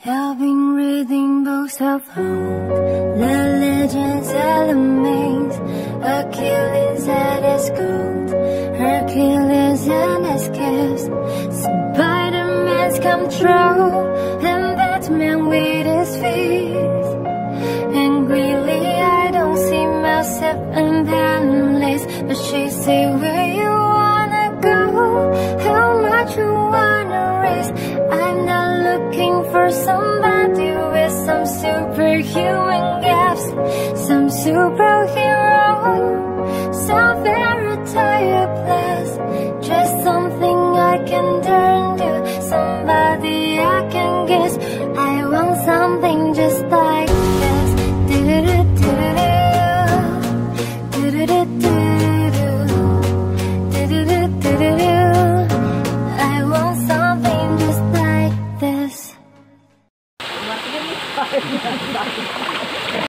I've been reading books of old, the legends and the myths, Achilles and his gold, Hercules and his gifts, Spider-Man's come true, and Batman with his feet. And really I don't see myself in families, but she say where you wanna go, how much you wanna raise. I'm not looking for somebody with some superhuman gifts, some superhero, some fairy tale plus, just something I can turn to, somebody I can guess. I want something just like this. I want something just like this.